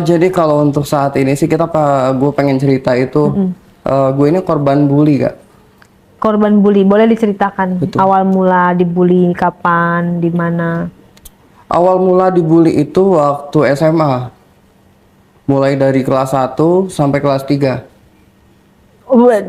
Jadi kalau untuk saat ini sih gue pengen cerita itu, gue ini korban bully Kak. Korban bully, boleh diceritakan Betul. awal mula dibully kapan, di mana? Awal mula dibully itu waktu SMA. Mulai dari kelas 1 sampai kelas 3.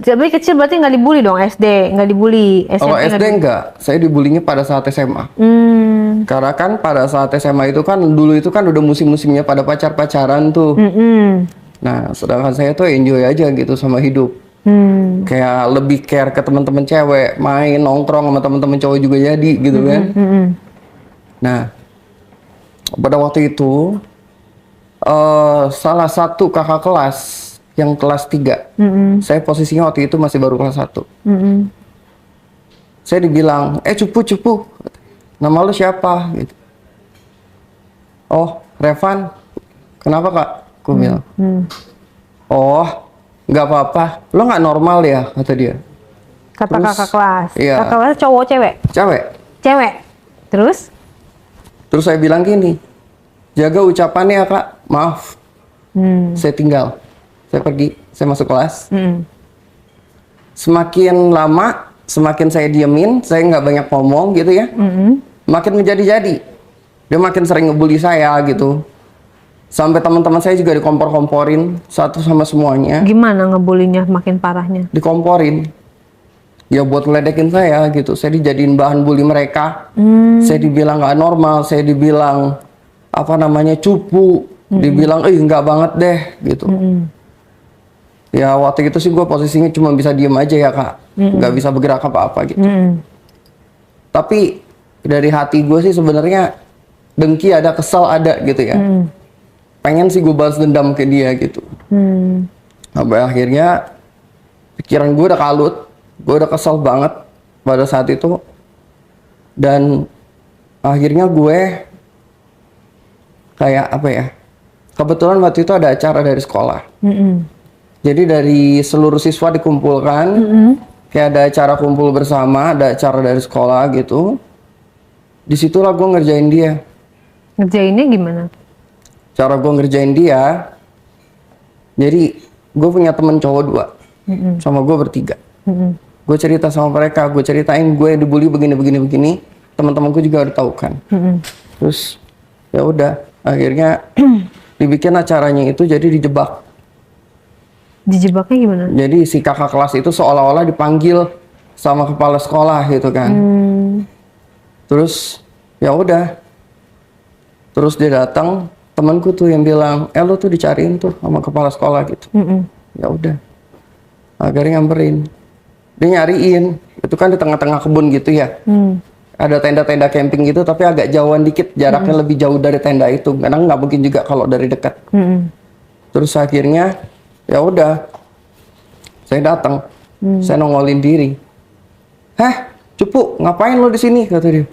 Jadi kecil berarti nggak dibully dong, SD nggak dibully, Kalau SMP SD nggak enggak, saya dibulinya pada saat SMA. Hmm, Karena kan pada saat SMA itu kan dulu itu kan udah musim-musimnya pada pacar-pacaran tuh. Nah, sedangkan saya tuh enjoy aja gitu sama hidup. Kayak lebih care ke teman-teman cewek, main nongkrong sama teman-teman cowok juga jadi gitu kan. Nah, pada waktu itu salah satu kakak kelas yang kelas 3. Saya posisinya waktu itu masih baru kelas 1. Saya dibilang, cupu. Nama lu siapa? Gitu. Oh, Revan. Kenapa kak? Aku bilang. Oh, nggak apa-apa. Lo nggak normal ya, kata dia. kata Terus, kakak kelas. iya. Kakak kelas cowok cewek? Cewek. Cewek. Terus? Terus saya bilang gini, jaga ucapannya ya kak. Maaf. Saya tinggal. Saya pergi. Saya masuk kelas. Semakin lama, semakin saya diemin, saya nggak banyak ngomong gitu ya. Makin menjadi-jadi. Dia makin sering ngebully saya gitu. Sampai teman-teman saya juga dikompor-komporin satu sama semuanya. Gimana ngebulinya makin parahnya? Dikomporin. Ya buat ngeledekin saya gitu. Saya dijadiin bahan bully mereka. Saya dibilang nggak normal. Saya dibilang apa namanya cupu. Dibilang nggak banget deh gitu. Ya waktu itu sih gue posisinya cuma bisa diem aja ya kak. Nggak bisa bergerak apa-apa gitu. Tapi dari hati gue sih sebenarnya dengki ada, kesal ada gitu ya. Pengen sih gue balas dendam ke dia gitu. Sampai akhirnya pikiran gue udah kalut. Gue udah kesel banget pada saat itu. Dan akhirnya gue kayak apa ya, kebetulan waktu itu ada acara dari sekolah. Jadi dari seluruh siswa dikumpulkan, kayak ada acara kumpul bersama, ada acara dari sekolah gitu. Disitulah gue ngerjain dia. Ngerjainnya gimana? Cara gue ngerjain dia, jadi gue punya temen cowok 2, sama gue bertiga. Gue cerita sama mereka, gue ceritain gue dibully begini. Teman-temanku juga udah tahu kan. Terus ya udah, akhirnya dibikin acaranya itu jadi dijebak. Dijebaknya gimana? Jadi si kakak kelas itu seolah-olah dipanggil sama kepala sekolah gitu kan. Terus ya udah. Terus dia datang, temanku tuh yang bilang, lo tuh dicariin tuh sama kepala sekolah gitu. Ya udah. Akhirnya nyamperin. Dia nyariin. Itu kan di tengah-tengah kebun gitu ya. Ada tenda-tenda camping gitu tapi agak jauhan dikit, jaraknya lebih jauh dari tenda itu. Karena nggak mungkin juga kalau dari dekat. Terus akhirnya ya udah, saya datang, saya nongolin diri. Cupu, ngapain lo di sini? Kata dia.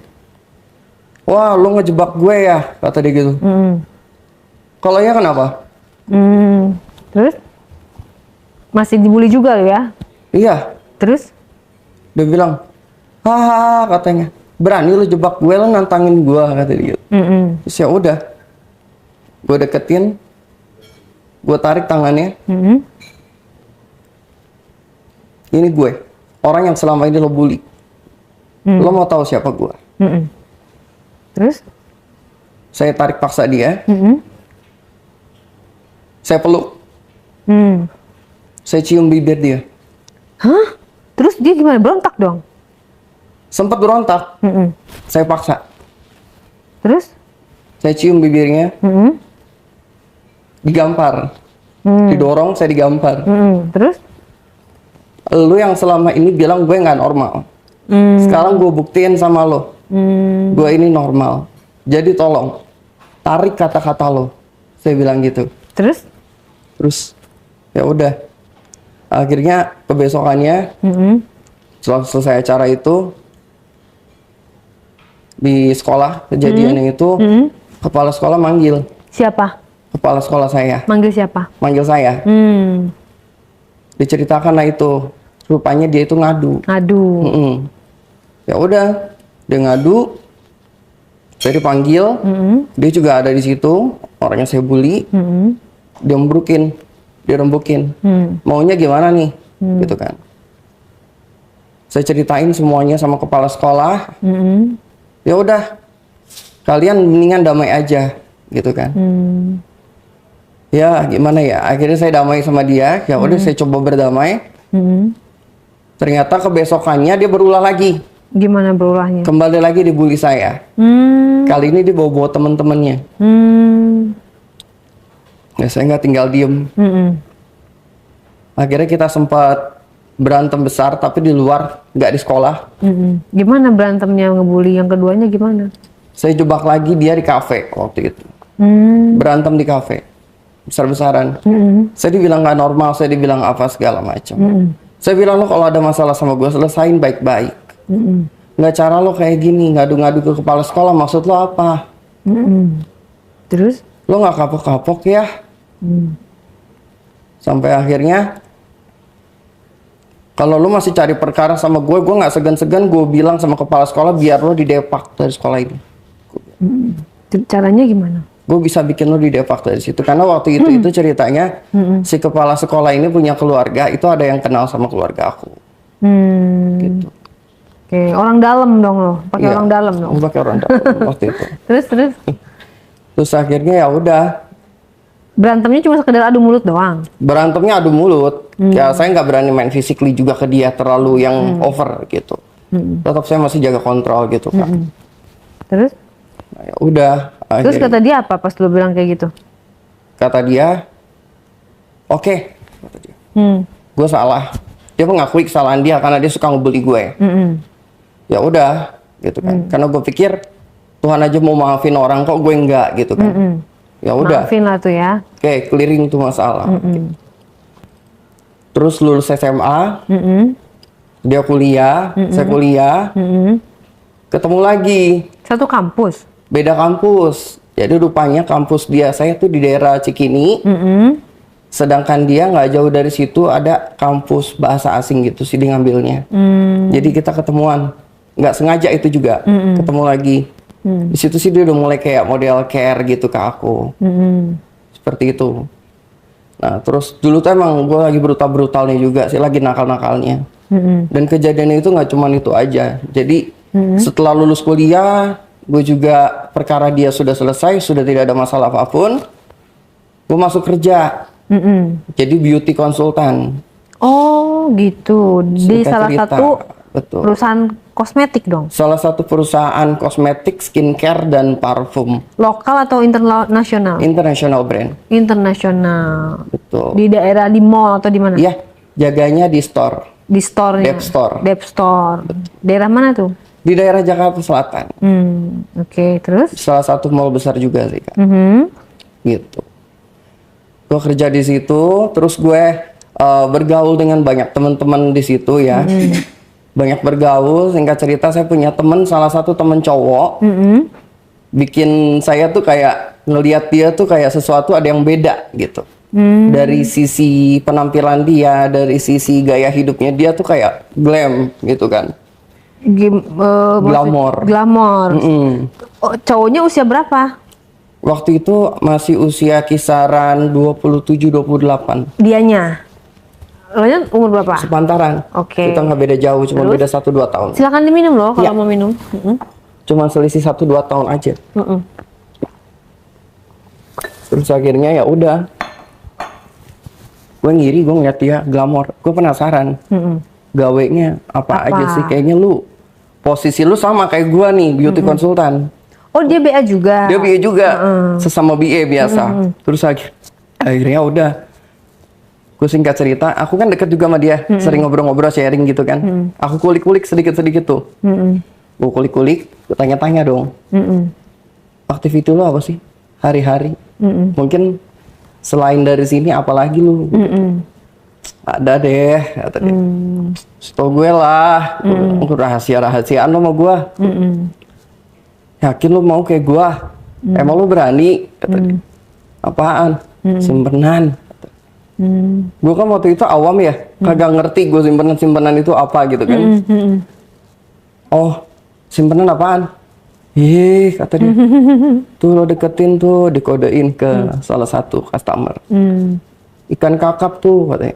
Wah, lo ngejebak gue ya, kata dia gitu. Kalau ya kenapa? Terus? Masih dibully juga lo ya? Iya. Terus? Dia bilang, hahaha, katanya. Berani lo jebak gue, lo nantangin gue, kata dia gitu. Terus ya udah, gue deketin, gue tarik tangannya. Ini gue, orang yang selama ini lo bully. Lo mau tahu siapa gue? Terus? Saya tarik paksa dia. Saya peluk. Saya cium bibir dia. Hah? Terus dia gimana? Berontak dong? Sempat berontak. Saya paksa. Terus? Saya cium bibirnya. Digampar. Didorong, saya digampar. Terus? Lu yang selama ini bilang gue nggak normal. Sekarang gue buktiin sama lo. Gue ini normal. Jadi tolong tarik kata-kata lo. Saya bilang gitu. Terus? Terus ya udah. Akhirnya kebesokannya setelah selesai acara itu di sekolah kejadiannya itu kepala sekolah manggil. Siapa? Kepala sekolah saya. Manggil siapa? Manggil saya. Diceritakan lah itu. Rupanya dia itu ngadu. Aduh. Ya udah, dia ngadu. Saya dipanggil, dia juga ada di situ, orangnya saya bully, dia rembukin, maunya gimana nih, gitu kan. Saya ceritain semuanya sama kepala sekolah, ya udah, kalian mendingan damai aja, gitu kan. Ya gimana ya, akhirnya saya damai sama dia, ya udah saya coba berdamai. Ternyata kebesokannya dia berulah lagi. Gimana berulahnya? Kembali lagi dibully saya. Kali ini dibawa-bawa teman-temannya. Ya saya nggak tinggal diem. Akhirnya kita sempat berantem besar, tapi di luar, nggak di sekolah. Gimana berantemnya ngebully yang keduanya gimana? Saya jebak lagi dia di kafe waktu itu. Berantem di kafe, besar-besaran. Saya dibilang nggak normal, saya dibilang apa segala macam. Saya bilang, lo kalau ada masalah sama gue selesain baik-baik. Nggak cara lo kayak gini, ngadu-ngadu ke kepala sekolah, maksud lo apa? Terus? Lo nggak kapok-kapok ya? Sampai akhirnya, kalau lo masih cari perkara sama gue nggak segan-segan gue bilang sama kepala sekolah biar lo didepak dari sekolah ini. Caranya gimana? Gue bisa bikin lo didepak dari situ, karena waktu itu ceritanya si kepala sekolah ini punya keluarga, itu ada yang kenal sama keluarga aku. Gitu. Oke, orang dalam dong lo, pakai Iya, orang dalam dong. Gue pakai orang dalam waktu itu. Terus Akhirnya ya udah, berantemnya cuma sekedar adu mulut doang. berantemnya adu mulut. Ya saya nggak berani main physically juga ke dia terlalu yang over gitu. Tetap saya masih jaga kontrol gitu kan. Terus? Nah, ya udah. Terus akhirnya kata dia apa pas lo bilang kayak gitu? kata dia, oke, kata dia. Gue salah. Dia mengakui kesalahan dia karena dia suka ngebully gue. Ya udah, gitu kan. Karena gue pikir Tuhan aja mau maafin orang, kok gue enggak gitu kan. Ya udah. Maafin lah tuh ya. Oke, clearing tuh masalah. Gitu. Terus lulus SMA, dia kuliah, saya kuliah, ketemu lagi, Satu kampus. beda kampus. Jadi rupanya kampus dia, saya tuh di daerah Cikini, sedangkan dia nggak jauh dari situ ada kampus bahasa asing gitu sih dia ngambilnya. Jadi kita ketemuan, nggak sengaja itu juga, ketemu lagi. Di situ sih dia udah mulai kayak model care gitu ke aku, seperti itu. Nah terus dulu tuh emang gue lagi brutalnya juga sih, lagi nakal-nakalnya. Dan kejadiannya itu nggak cuma itu aja. Jadi setelah lulus kuliah, gue juga perkara dia sudah selesai, sudah tidak ada masalah apapun. Gue masuk kerja, jadi beauty konsultan. Oh gitu. Di Singkat salah cerita, satu betul. perusahaan kosmetik dong. Salah satu perusahaan kosmetik, skincare dan parfum. Lokal atau internasional? International brand. Internasional. Betul. Di daerah, di mall atau di mana? Iya, jaganya di store. Di store-nya. Dep Store. Dep Store. Daerah mana tuh? Di daerah Jakarta Selatan. Oke, terus? Salah satu mall besar juga sih, Kak. Gitu. Gue kerja di situ, terus gue bergaul dengan banyak teman-teman di situ ya. Banyak bergaul, singkat cerita saya punya teman, salah satu teman cowok. Bikin saya tuh kayak ngelihat dia tuh kayak sesuatu ada yang beda gitu. Dari sisi penampilan dia, dari sisi gaya hidupnya, dia tuh kayak glam gitu kan. Glamor. Glamor. Oh, cowoknya usia berapa? Waktu itu masih usia kisaran 27-28. Dianya? Lo nya umur berapa? Sepantaran. Oke. Kita nggak beda jauh, cuma Terus? beda 1-2 tahun. Silakan diminum loh kalau Ya. mau minum. Cuma selisih 1-2 tahun aja. Terus akhirnya ya udah. Gue ngiri, gue ngeliat dia glamor. Gue penasaran. Gawenya apa aja sih? Kayaknya lu, posisi lu sama kayak gue nih, beauty konsultan. Oh dia BA juga? Dia BA juga, sesama BA biasa. Terus akhirnya udah. Gue singkat cerita, aku kan deket juga sama dia, sering ngobrol-ngobrol, sharing gitu kan. Aku kulik-kulik sedikit-sedikit tuh. Gue kulik-kulik, gue tanya-tanya dong. Aktiviti lo apa sih hari-hari? Mungkin selain dari sini, apalagi lu? Ada deh, kata dia. Setau gue lah, rahasia-rahasiaan lo sama gue. Yakin lo mau kayak gue? Emang lo berani? Kata dia. Apaan? Simpenan. Gue kan waktu itu awam ya, kagak ngerti gue simpenan itu apa gitu kan. Oh, simpenan apaan? Ih, kata dia, tuh lo deketin tuh, dikodein ke salah satu customer. Ikan kakap tuh, katanya,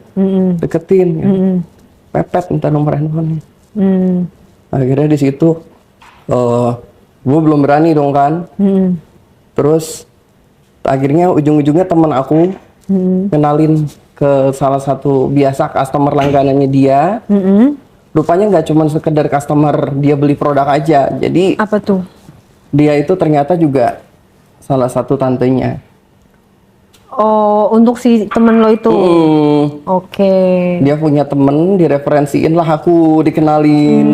deketin. Ya. Pepet minta nomor handphonenya. Akhirnya di situ, gue belum berani dong kan. Terus akhirnya ujung-ujungnya teman aku kenalin ke salah satu biasa customer langganannya dia. Rupanya nggak cuma sekedar customer dia beli produk aja. Jadi Apa tuh? dia itu ternyata juga salah satu tantenya. Oh, untuk si temen lo itu. Oke. Dia punya temen, direferensiin lah aku, dikenalin.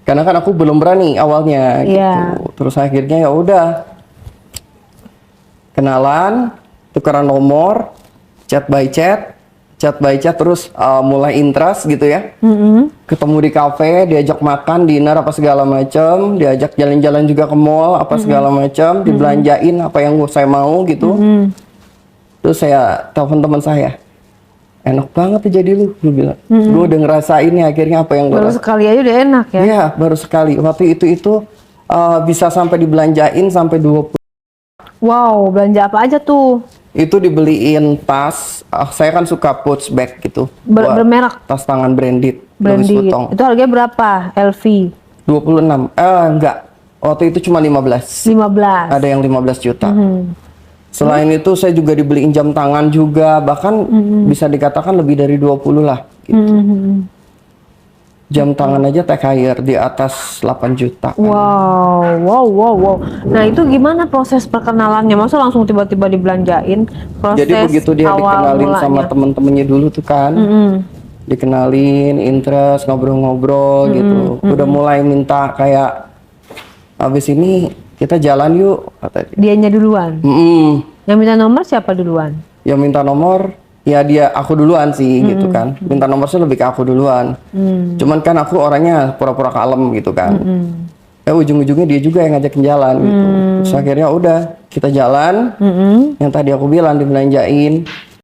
Karena kan aku belum berani awalnya gitu. Iya. Terus akhirnya ya udah kenalan, tukeran nomor, chat by chat terus mulai interest gitu ya. Ketemu di kafe, diajak makan, dinner apa segala macam, diajak jalan-jalan juga ke mall apa segala macam, dibelanjain apa yang saya mau gitu. Terus saya telepon teman saya, enak banget tuh jadi lu, gue bilang. Gue udah ngerasain nih akhirnya apa yang gue Baru sekali aja udah enak ya. Iya, baru sekali. Waktu itu bisa sampai dibelanjain sampai 20. Wow, belanja apa aja tuh? Itu dibeliin tas, saya kan suka pouch bag gitu. buat Bermerek, tas tangan branded, Louis branded. Vuitton. Itu harganya berapa? LV 26. Enggak. Waktu itu cuma 15. 15. Ada yang 15 juta. Selain itu saya juga dibeliin jam tangan juga, bahkan bisa dikatakan lebih dari 20 lah gitu. Jam tangan aja Tag Heuer di atas 8 juta. Wow. Nah itu gimana proses perkenalannya? Masa langsung tiba-tiba dibelanjain? Proses Jadi begitu dia awal dikenalin sama mulanya. temen-temennya dulu tuh kan, dikenalin, interest, ngobrol-ngobrol gitu. Udah mulai minta kayak, habis ini kita jalan yuk, kata dia. Dianya duluan. Yang minta nomor siapa duluan? Yang minta nomor, ya aku duluan sih gitu kan. Minta nomor sih lebih ke aku duluan. Cuman kan aku orangnya pura-pura kalem gitu kan. Ujung-ujungnya dia juga yang ngajakin jalan gitu. Terus akhirnya udah kita jalan. Yang tadi aku bilang dibelanjain.